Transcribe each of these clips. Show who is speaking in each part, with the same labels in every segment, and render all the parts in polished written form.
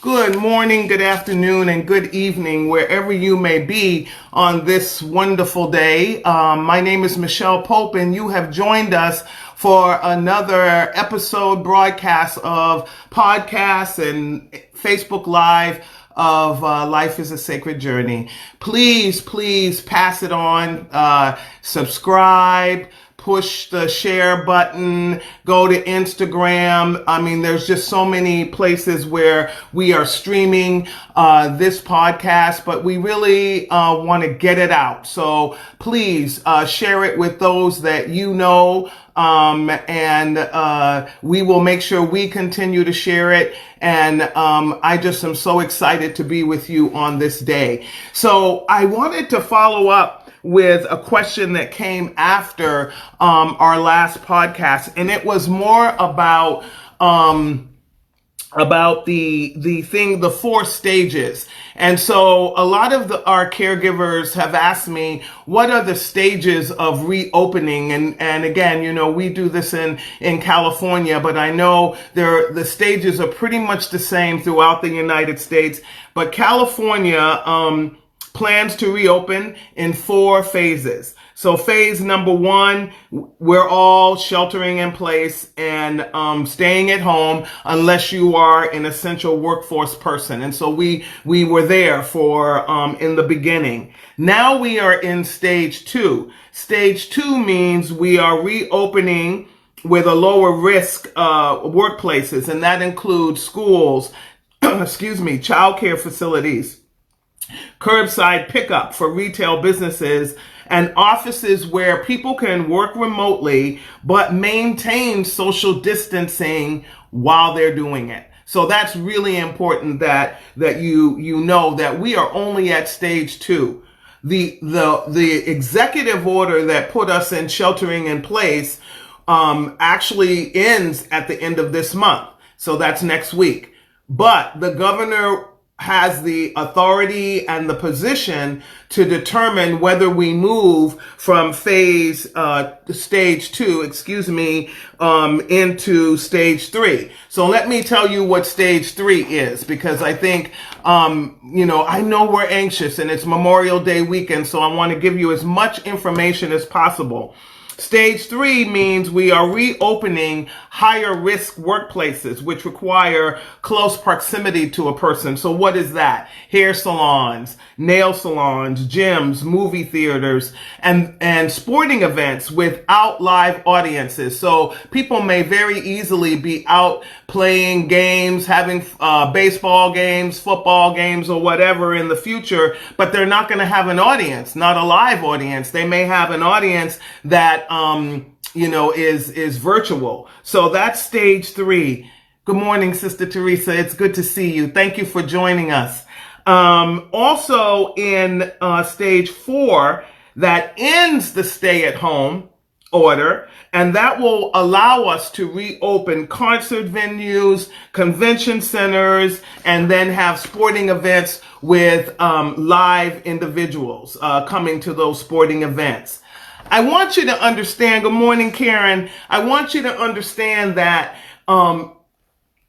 Speaker 1: Good morning, good afternoon, and good evening, wherever you may be on this wonderful day. My name is Micheal Pope, and you have joined us for another episode broadcast of podcasts and Facebook Live of Life is a Sacred Journey. Please pass it on, subscribe, push the share button, go to Instagram. I mean, there's just so many places where we are streaming this podcast, but we really want to get it out. So please share it with those that you know, and we will make sure we continue to share it. And I just am so excited to be with you on this day. So I wanted to follow up with a question that came after our last podcast, and it was more about the 4 stages. And so a lot of our caregivers have asked me, what are the stages of reopening? And again, you know, we do this in California, but I know the stages are pretty much the same throughout the United States. But California plans to reopen in 4 phases. So phase number 1, we're all sheltering in place and staying at home unless you are an essential workforce person. And so we were there for in the beginning. Now we are in stage 2. Stage 2 means we are reopening with a lower risk workplaces, and that includes schools, childcare facilities, curbside pickup for retail businesses, and offices where people can work remotely but maintain social distancing while they're doing it. So that's really important that you know that we are only at stage 2. The executive order that put us in sheltering in place actually ends at the end of this month. So that's next week. But the governor has the authority and the position to determine whether we move from stage 2, into stage 3. So let me tell you what stage 3 is, because I think, I know we're anxious and it's Memorial Day weekend, so I want to give you as much information as possible. Stage 3 means we are reopening higher risk workplaces, which require close proximity to a person. So what is that? Hair salons, nail salons, gyms, movie theaters, and sporting events without live audiences. So people may very easily be out playing games, having baseball games, football games, or whatever in the future, but they're not going to have an audience, not a live audience. They may have an audience that is virtual. So that's stage 3. Good morning, Sister Teresa. It's good to see you. Thank you for joining us. Also in stage 4, that ends the stay-at-home order, and that will allow us to reopen concert venues, convention centers, and then have sporting events with live individuals coming to those sporting events. I want you to understand, good morning, Karen. I want you to understand that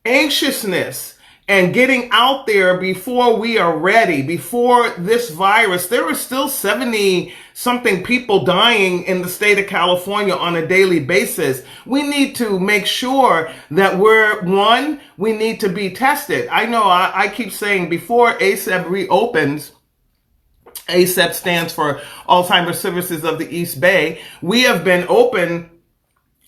Speaker 1: anxiousness and getting out there before we are ready, before this virus, there are still 70-something people dying in the state of California on a daily basis. We need to make sure that we need to be tested. I know I keep saying before ASEB reopens, ASEB stands for Alzheimer's Services of the East Bay. We have been open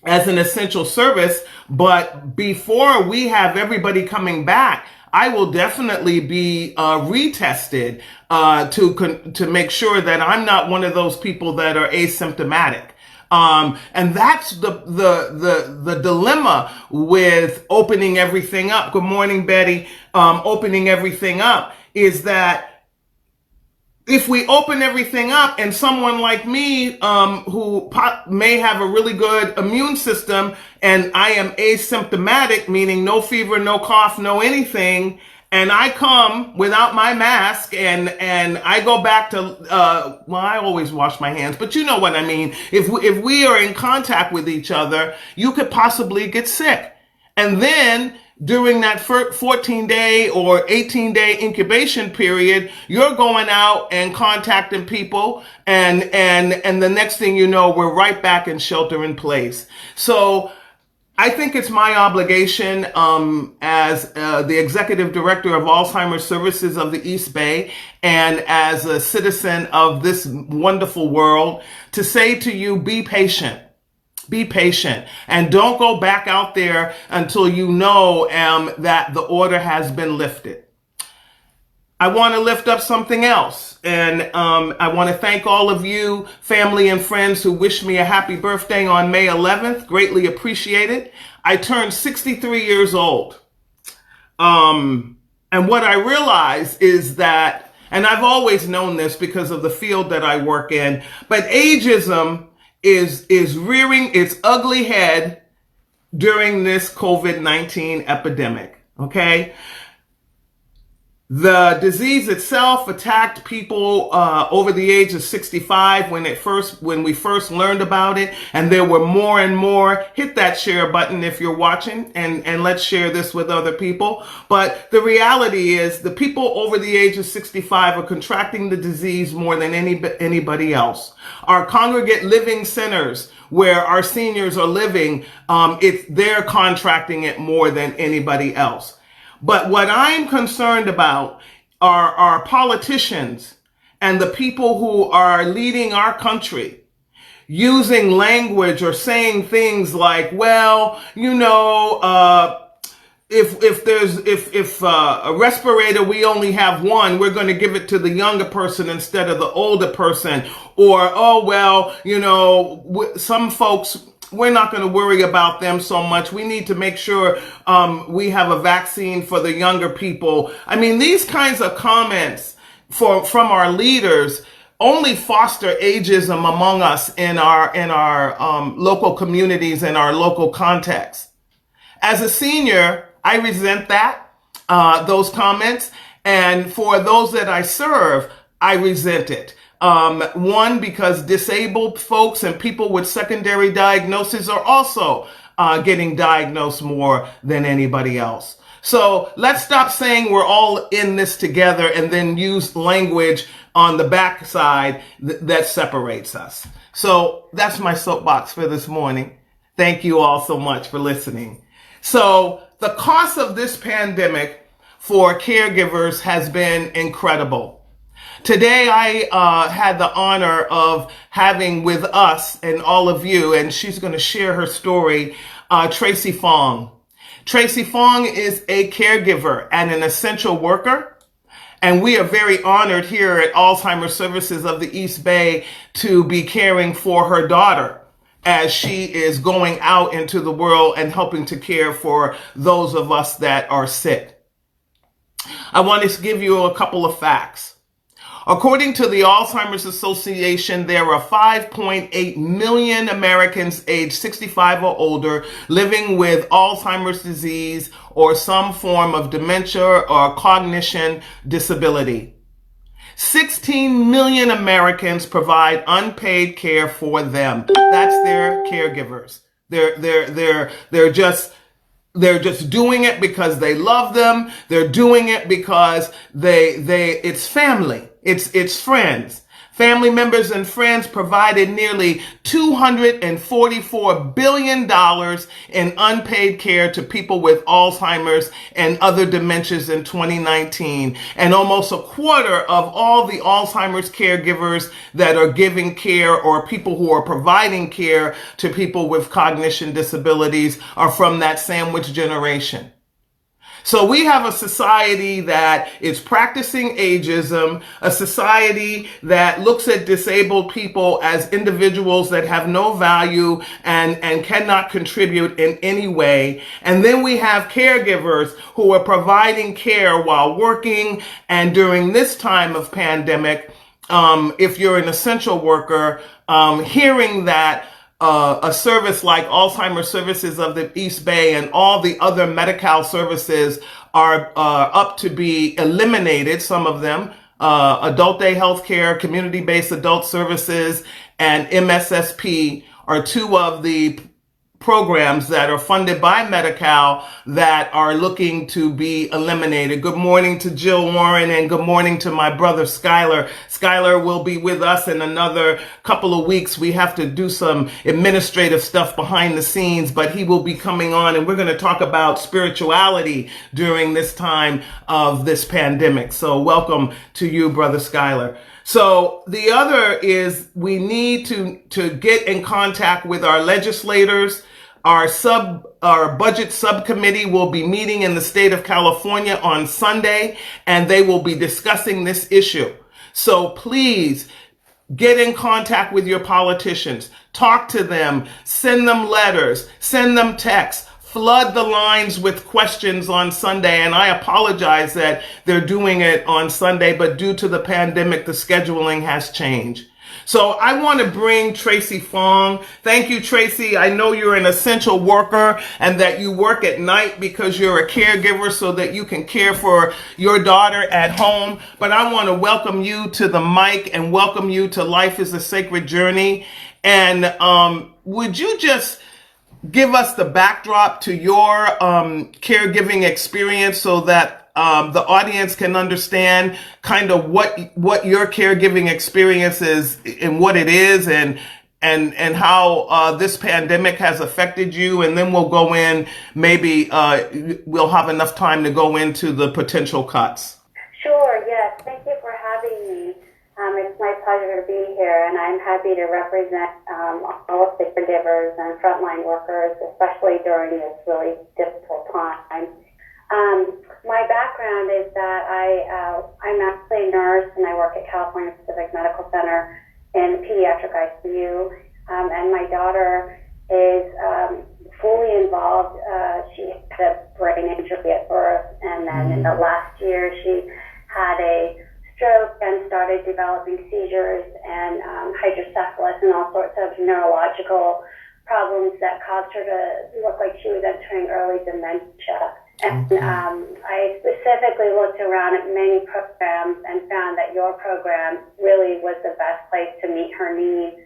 Speaker 1: as an essential service, but before we have everybody coming back, I will definitely be retested to make sure that I'm not one of those people that are asymptomatic. And that's the dilemma with opening everything up. Good morning, Betty. Opening everything up is that if we open everything up and someone like me, who may have a really good immune system and I am asymptomatic, meaning no fever, no cough, no anything, and I come without my mask and I go back to, well, I always wash my hands, but you know what I mean. If we are in contact with each other, you could possibly get sick. And then during that 14-day or 18-day incubation period, you're going out and contacting people, and the next thing you know, we're right back in shelter in place. So I think it's my obligation as the executive director of Alzheimer's Services of the East Bay and as a citizen of this wonderful world to say to you, be patient. Be patient and don't go back out there until you know that the order has been lifted. I want to lift up something else, and I want to thank all of you, family and friends, who wished me a happy birthday on May 11th. Greatly appreciated. I turned 63 years old. And what I realized is that, and I've always known this because of the field that I work in, but ageism is rearing its ugly head during this COVID-19 epidemic, okay? The disease itself attacked people over the age of 65 when we first learned about it, and there were more and more. Hit that share button if you're watching, and let's share this with other people. But the reality is the people over the age of 65 are contracting the disease more than anybody else. Our congregate living centers where our seniors are living, they're contracting it more than anybody else. But what I'm concerned about are our politicians and the people who are leading our country using language or saying things like, well, you know, if a respirator, we only have one, we're going to give it to the younger person instead of the older person. Or, oh, well, you know, some folks, we're not going to worry about them so much. We need to make sure we have a vaccine for the younger people. I mean, these kinds of comments from our leaders only foster ageism among us in our local communities and our local context. As a senior, I resent those comments, and for those that I serve, I resent it. One, because disabled folks and people with secondary diagnoses are also getting diagnosed more than anybody else. So let's stop saying we're all in this together and then use language on the backside that separates us. So that's my soapbox for this morning. Thank you all so much for listening. So the cost of this pandemic for caregivers has been incredible. Today, I had the honor of having with us and all of you, and she's going to share her story, Tracie Fong. Tracie Fong is a caregiver and an essential worker, and we are very honored here at Alzheimer's Services of the East Bay to be caring for her daughter as she is going out into the world and helping to care for those of us that are sick. I want to give you a couple of facts. According to the Alzheimer's Association, there are 5.8 million Americans aged 65 or older living with Alzheimer's disease or some form of dementia or cognition disability. 16 million Americans provide unpaid care for them. That's their caregivers. They're just doing it because they love them. They're doing it because it's family. It's friends. Family members and friends provided nearly $244 billion in unpaid care to people with Alzheimer's and other dementias in 2019. And almost a quarter of all the Alzheimer's caregivers that are giving care or people who are providing care to people with cognition disabilities are from that sandwich generation. So we have a society that is practicing ageism, a society that looks at disabled people as individuals that have no value and cannot contribute in any way. And then we have caregivers who are providing care while working. And during this time of pandemic, if you're an essential worker, hearing that a service like Alzheimer's Services of the East Bay and all the other Medi-Cal services are up to be eliminated, some of them. Adult day healthcare, community-based adult services, and MSSP are two of the programs that are funded by Medi-Cal that are looking to be eliminated. Good morning to Jill Warren, and good morning to my brother Skylar. Skylar will be with us in another couple of weeks. We have to do some administrative stuff behind the scenes, but he will be coming on, and we're going to talk about spirituality during this time of this pandemic. So welcome to you, brother Skylar. So the other is we need to get in contact with our legislators. Our budget subcommittee will be meeting in the state of California on Sunday, and they will be discussing this issue. So please get in contact with your politicians, talk to them, send them letters, send them texts. Flood the lines with questions on Sunday. And I apologize that they're doing it on Sunday, but due to the pandemic, the scheduling has changed. So I want to bring Tracie Fong. Thank you, Tracie. I know you're an essential worker and that you work at night because you're a caregiver so that you can care for your daughter at home. But I want to welcome you to the mic and welcome you to Life is a Sacred Journey. And would you just give us the backdrop to your caregiving experience so that the audience can understand kind of what your caregiving experience is and what it is and how this pandemic has affected you, and then we'll go in, maybe we'll have enough time to go into the potential cuts.
Speaker 2: Sure, yes. Thank you for having me. It's my pleasure to be here, and I'm happy to represent all of the caregivers and frontline workers, especially during this really difficult time. My background is that I'm actually a nurse, and I work at California Pacific Medical Center in pediatric ICU, and my daughter is fully involved. She had a brain injury at birth, and then in the last year she had a stroke and started developing seizures and hydrocephalus and all sorts of neurological problems that caused her to look like she was entering early dementia. And I specifically looked around at many programs and found that your program really was the best place to meet her needs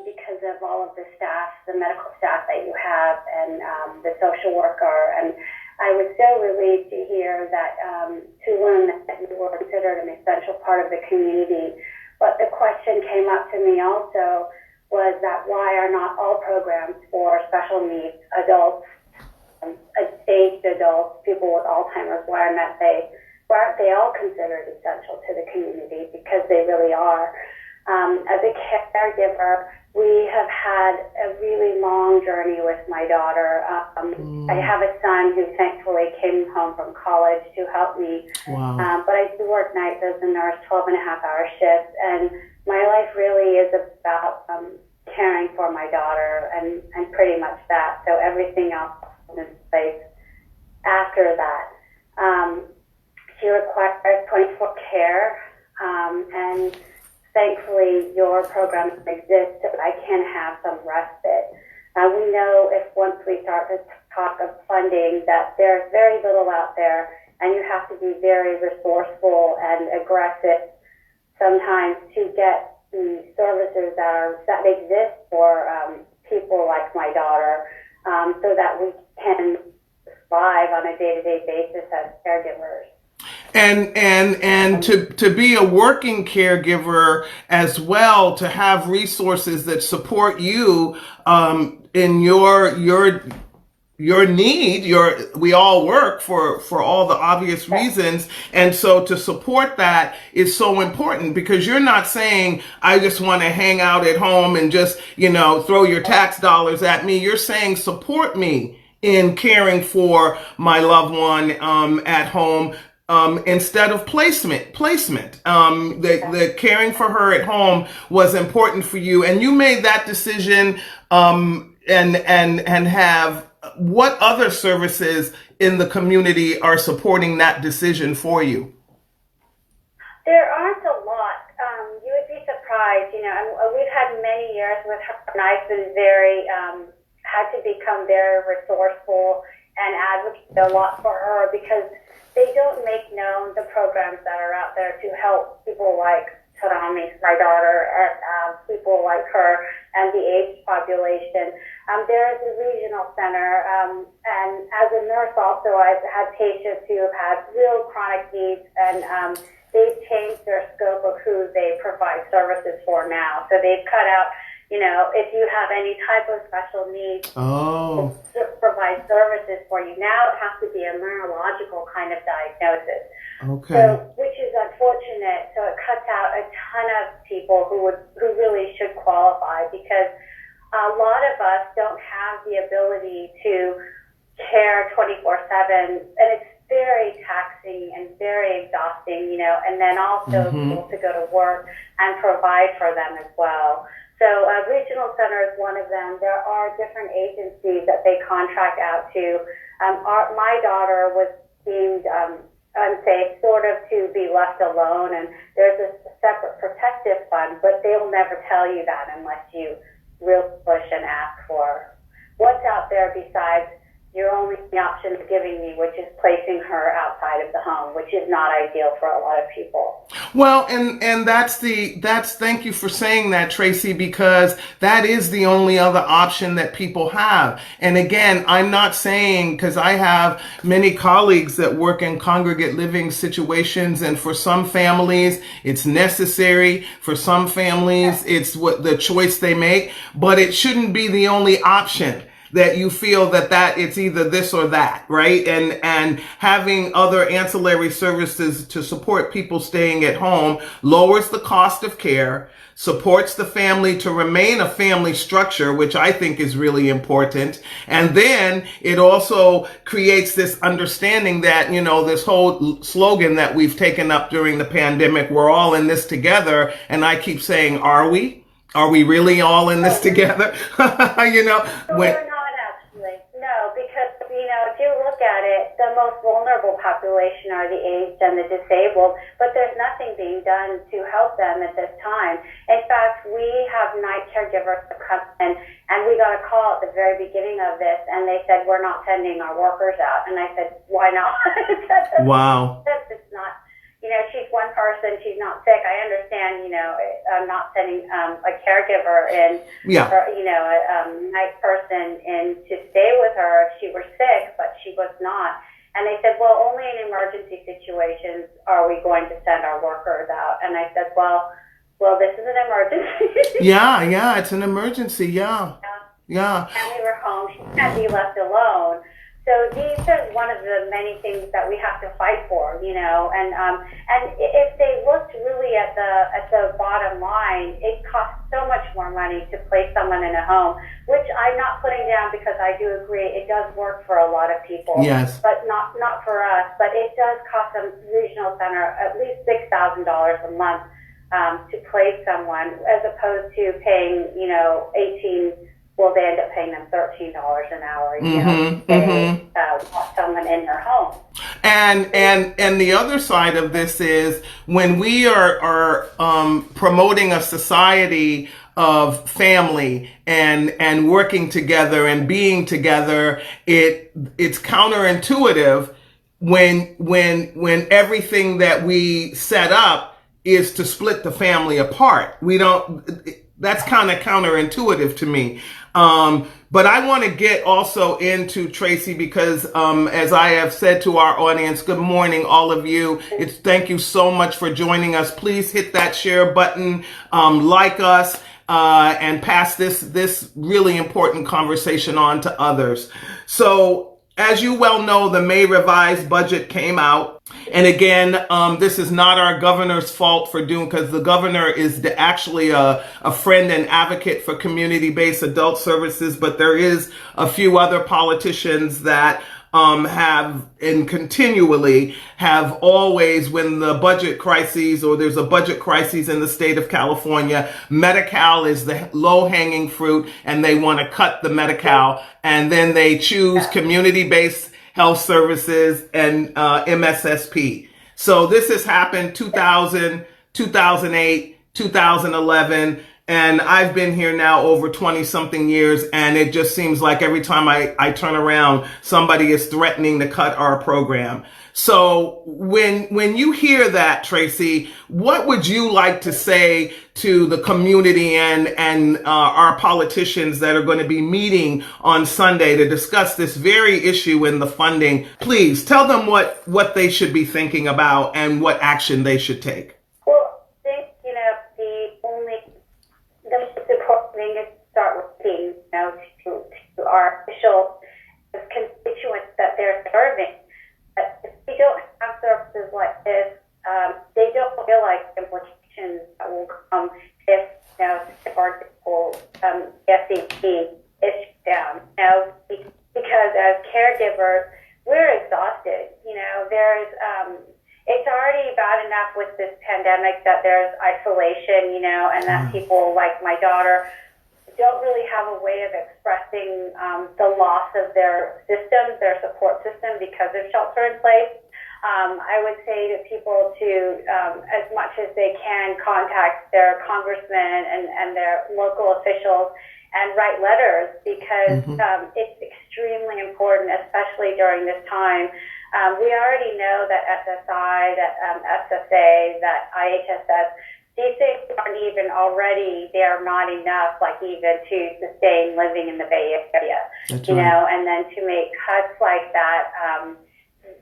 Speaker 2: because of all of the staff, the medical staff that you have, and the social worker. And I was so relieved to hear that, to learn that you were considered an essential part of the community. But the question came up to me also was that why are not all programs for special needs adults, aged adults, people with Alzheimer's, why aren't they all considered essential to the community? Because they really are. As a caregiver, we have had a really long journey with my daughter. I have a son who thankfully came home from college to help me.
Speaker 1: Wow.
Speaker 2: But I do work nights as a nurse, 12-and-a-half-hour shifts, and my life really is about caring for my daughter and pretty much that. So everything else in place after that. She requires 24 care, and thankfully your program exists so I can have some respite. We know if once we start to talk of funding that there's very little out there, and you have to be very resourceful and aggressive sometimes to get the services that exist for people like my daughter, so that we can thrive on a day-to-day basis as caregivers.
Speaker 1: And to be a working caregiver as well, to have resources that support you in your need. We all work for all the obvious reasons, and so to support that is so important, because you're not saying I just want to hang out at home and just throw your tax dollars at me. You're saying support me in caring for my loved one at home. Instead of placement. The caring for her at home was important for you, and you made that decision. And have what other services in the community are supporting that decision for you?
Speaker 2: There aren't a lot. You would be surprised. We've had many years with her, and I've been had to become very resourceful and advocate a lot for her because they don't make known the programs that are out there to help people like Tarami, my daughter, and people like her and the aged population. There is a regional center, and as a nurse also, I've had patients who have had real chronic needs, and they've changed their scope of who they provide services for now. So they've cut out, if you have any type of special needs to provide services for you. Now it has to be a neurological kind of diagnosis.
Speaker 1: Okay.
Speaker 2: So, which is unfortunate. So it cuts out a ton of people who really should qualify because a lot of us don't have the ability to care 24/7, and it's very taxing and very exhausting, and then also able to go to work and provide for them as well. So regional center is one of them. There are different agencies that they contract out to. My daughter was deemed unsafe, sort of, to be left alone, and there's a separate protective fund, but they'll never tell you that unless you really push and ask for what's out there besides your only option of giving me, which is placing her outside of the home, which is not ideal for a lot of people.
Speaker 1: Well, and that's thank you for saying that, Tracie, because that is the only other option that people have. And again, I'm not saying, because I have many colleagues that work in congregate living situations, and for some families it's necessary, for some families it's what the choice they make, but it shouldn't be the only option. That you feel that it's either this or that, right? And having other ancillary services to support people staying at home lowers the cost of care, supports the family to remain a family structure, which I think is really important. And then it also creates this understanding that, this whole slogan that we've taken up during the pandemic, we're all in this together. And I keep saying, are we? Are we really all in this together?
Speaker 2: If you look at it, the most vulnerable population are the aged and the disabled, but there's nothing being done to help them at this time. In fact, we have night caregivers come in, and we got a call at the very beginning of this, and they said, we're not sending our workers out. And I said, why not?
Speaker 1: Wow.
Speaker 2: It's not, she's one person, she's not sick. I understand, I'm not sending a caregiver in, or, a night person in to stay with her if she were sick, but she was not. And they said, well, only in emergency situations are we going to send our workers out. And I said, well, this is an emergency.
Speaker 1: Yeah, it's an emergency, yeah.
Speaker 2: And we were home. She can't be left alone. So these are one of the many things that we have to fight for, and if they looked really at the bottom line, it costs so much more money to place someone in a home, which I'm not putting down because I do agree it does work for a lot of people.
Speaker 1: Yes.
Speaker 2: But not for us. But it does cost a regional center at least $6,000 a month to place someone, as opposed to paying, well, they end up paying them $13 an hour, someone in their home.
Speaker 1: And the other side of this is when we are promoting a society of family and working together and being together, it's counterintuitive when everything that we set up is to split the family apart. That's kind of counterintuitive to me. But I want to get also into Tracie because, as I have said to our audience, good morning, all of you. Thank you so much for joining us. Please hit that share button, like us, and pass this really important conversation on to others. So, as you well know, the May revised budget came out. And again, this is not our governor's fault for doing, because the governor is actually a friend and advocate for community-based adult services, but there is a few other politicians that have and continually have always, when the budget crises or there's a budget crisis in the state of California, Medi-Cal is the low-hanging fruit, and they want to cut the Medi-Cal, and then they choose community-based health services and MSSP. So this has happened 2000, 2008, 2011, And I've been here now over 20 something years, and it just seems like every time I turn around, somebody is threatening to cut our program. So when you hear that, Tracie, what would you like to say to the community and our politicians that are going to be meeting on Sunday to discuss this very issue in the funding? Please tell them what they should be thinking about and what action they should take.
Speaker 2: Well, I think, the most important thing is to start looking, to our official constituents that they're serving. If they don't have services like this, they don't realize the implications that will come if, for example, ASEB is shut down. Because as caregivers, we're exhausted. It's already bad enough with this pandemic that there's isolation, and that people like my daughter don't really have a way of expressing the loss of their system, their support system, because of shelter in place. I would say to people to, as much as they can, contact their congressmen and their local officials and write letters, because it's extremely important, especially during this time. We already know that SSI, that SSA, that IHSS, these things aren't even already, they are not enough, like even to sustain living in the Bay Area,
Speaker 1: That's right.
Speaker 2: And then to make cuts like that,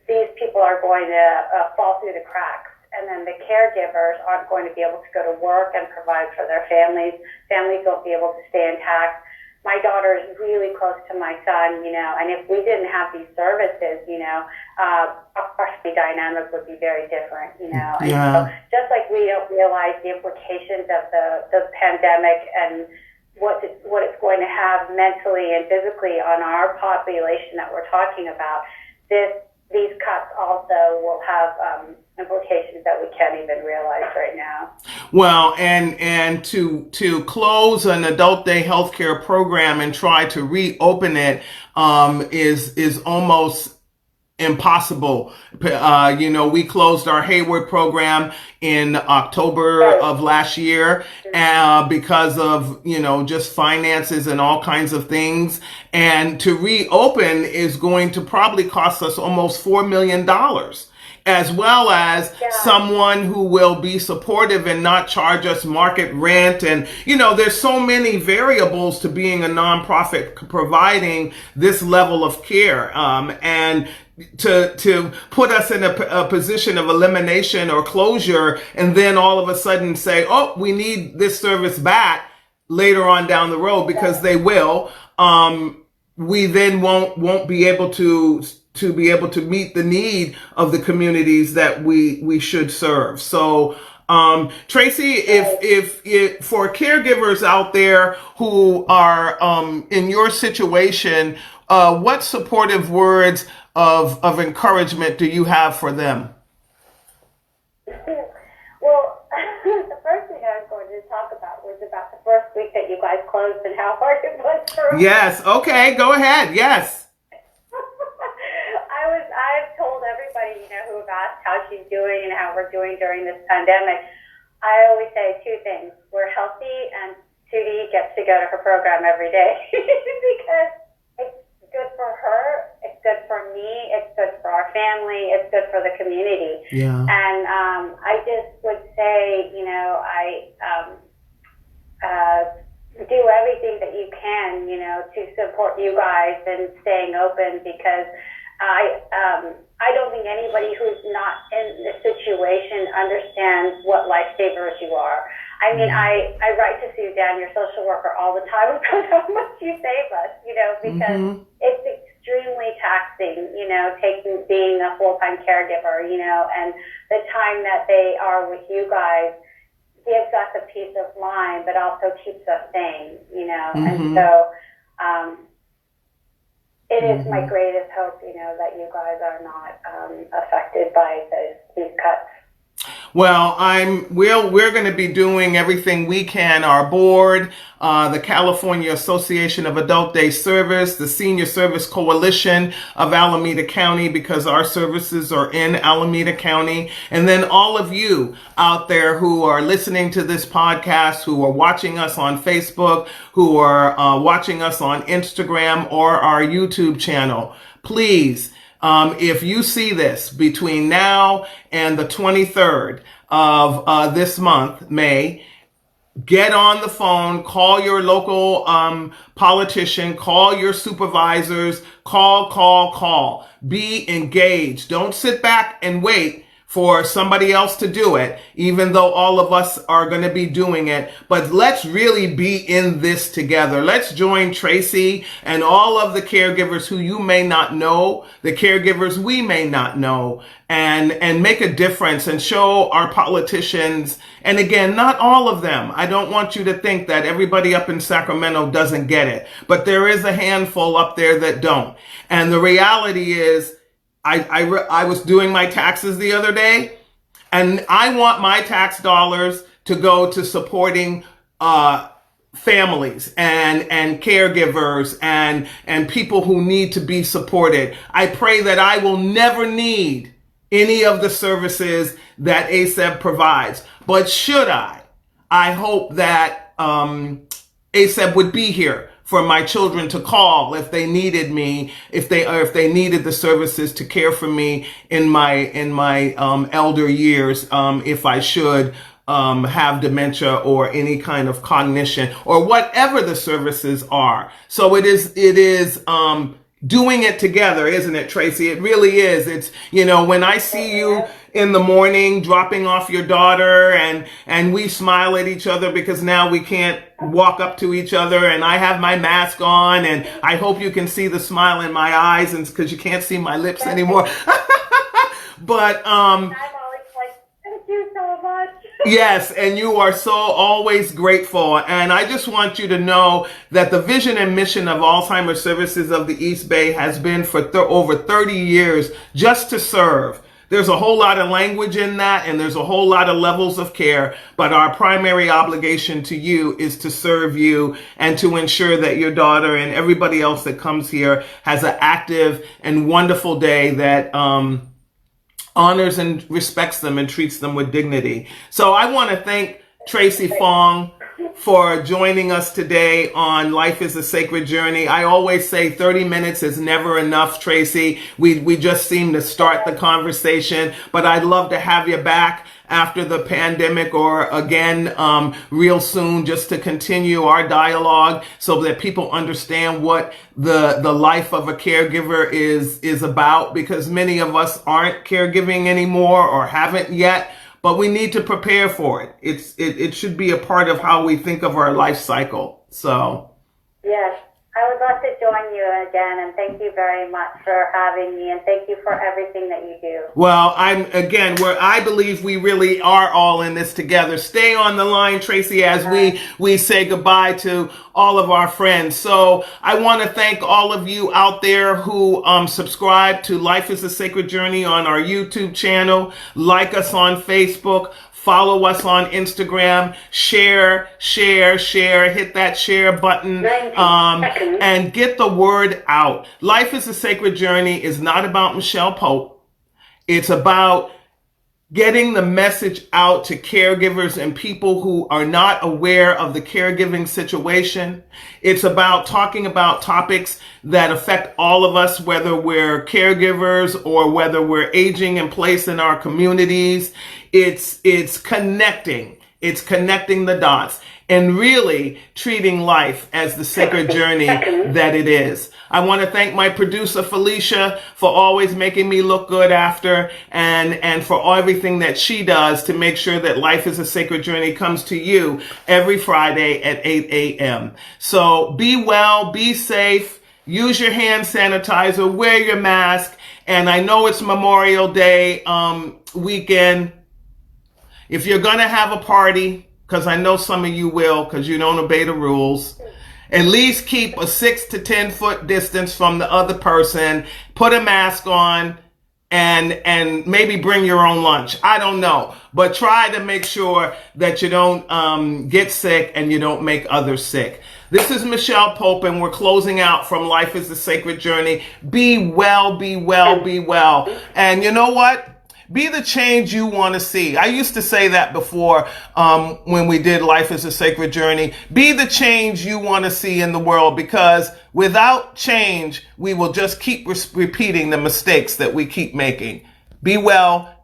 Speaker 2: these people are going to fall through the cracks. And then the caregivers aren't going to be able to go to work and provide for their families. Families won't be able to stay intact. My daughter is really close to my son, and if we didn't have these services, our family dynamic would be very different,
Speaker 1: Yeah.
Speaker 2: And so just like we don't realize the implications of the pandemic and what it's going to have mentally and physically on our population that we're talking about, these cuts also will have implications that we can't even realize right now.
Speaker 1: Well, and to close an adult day healthcare program and try to reopen it is almost impossible. We closed our Hayward program in October of last year because of, just finances and all kinds of things. And to reopen is going to probably cost us almost $4 million. As well as someone who will be supportive and not charge us market rent. And, there's so many variables to being a nonprofit providing this level of care. And to put us in a position of elimination or closure, and then all of a sudden say, oh, we need this service back later on down the road, because they will, we then won't be able to meet the need of the communities that we should serve. So, Tracie, if for caregivers out there who are in your situation, what supportive words of encouragement do you have for them?
Speaker 2: Well, the first thing I was going to talk about was about the first week that you guys closed and how hard it was for us.
Speaker 1: Yes. Okay. Go ahead. Yes.
Speaker 2: I've told everybody, who have asked how she's doing and how we're doing during this pandemic. I always say two things. We're healthy, and Tootie gets to go to her program every day because it's good for her, it's good for me, it's good for our family, it's good for the community.
Speaker 1: Yeah.
Speaker 2: And I just would say, do everything that you can, to support you guys and staying open, because I don't think anybody who's not in this situation understands what lifesavers you are. I mean, I write to Suzanne, your social worker, all the time about how much you save us, because it's extremely taxing, being a full-time caregiver, and the time that they are with you guys gives us a peace of mind, but also keeps us sane, and so it is my greatest hope, that you guys are not affected by these cuts.
Speaker 1: Well, we're going to be doing everything we can. Our board, the California Association of Adult Day Service, the Senior Service Coalition of Alameda County, because our services are in Alameda County, and then all of you out there who are listening to this podcast, who are watching us on Facebook, who are watching us on Instagram or our YouTube channel. Please, if you see this between now and the 23rd of this month, May, get on the phone, call your local politician, call your supervisors, call. Be engaged. Don't sit back and wait for somebody else to do it, even though all of us are going to be doing it. But let's really be in this together. Let's join Tracie and all of the caregivers who you may not know, the caregivers we may not know, and make a difference and show our politicians. And again, not all of them. I don't want you to think that everybody up in Sacramento doesn't get it, but there is a handful up there that don't. And the reality is, I was doing my taxes the other day, and I want my tax dollars to go to supporting families and caregivers and people who need to be supported. I pray that I will never need any of the services that ASEB provides. But should I hope that ASEB would be here for my children to call if they needed me, if they needed the services to care for me in my elder years, if I should have dementia or any kind of cognition or whatever the services are. So it is doing it together, isn't it, Tracie? It really is. It's, when I see you in the morning dropping off your daughter and we smile at each other because now we can't walk up to each other, and I have my mask on, and I hope you can see the smile in my eyes, and because you can't see my lips anymore. But
Speaker 2: I'm always like, thank you so much.
Speaker 1: Yes, and you are so always grateful. And I just want you to know that the vision and mission of Alzheimer's Services of the East Bay has been for over 30 years just to serve. There's a whole lot of language in that, and there's a whole lot of levels of care, but our primary obligation to you is to serve you and to ensure that your daughter and everybody else that comes here has an active and wonderful day that honors and respects them and treats them with dignity. So I want to thank Tracie Fong for joining us today on Life is a Sacred Journey. I always say 30 minutes is never enough, Tracie. We just seem to start the conversation, but I'd love to have you back after the pandemic or again real soon, just to continue our dialogue so that people understand what the life of a caregiver is about, because many of us aren't caregiving anymore or haven't yet. But we need to prepare for it. It should be a part of how we think of our life cycle. So,
Speaker 2: yes, I would love to join you again, and thank you very much for having me, and thank you for everything that you do.
Speaker 1: Well, I believe we really are all in this together. Stay on the line, Tracie, as we say goodbye to all of our friends. So I want to thank all of you out there who subscribe to Life is a Sacred Journey on our YouTube channel, like us on Facebook, follow us on Instagram, share, hit that share button, and get the word out. Life is a Sacred Journey is not about Micheal Pope. It's about getting the message out to caregivers and people who are not aware of the caregiving situation. It's about talking about topics that affect all of us, whether we're caregivers or whether we're aging in place in our communities. It's connecting. It's connecting the dots and really treating life as the sacred journey that it is. I want to thank my producer, Felicia, for always making me look good after, and for everything that she does to make sure that Life is a Sacred Journey comes to you every Friday at 8 a.m. So be well, be safe, use your hand sanitizer, wear your mask, and I know it's Memorial Day weekend. If you're going to have a party, because I know some of you will, because you don't obey the rules, at least keep a 6 to 10 foot distance from the other person. Put a mask on. and maybe bring your own lunch. I don't know, but try to make sure that you don't get sick and you don't make others sick. This is Micheal Pope, and we're closing out from Life is a Sacred Journey. Be well, be well, be well. And you know what? Be the change you want to see. I used to say that before when we did Life is a Sacred Journey. Be the change you want to see in the world, because without change, we will just keep repeating the mistakes that we keep making. Be well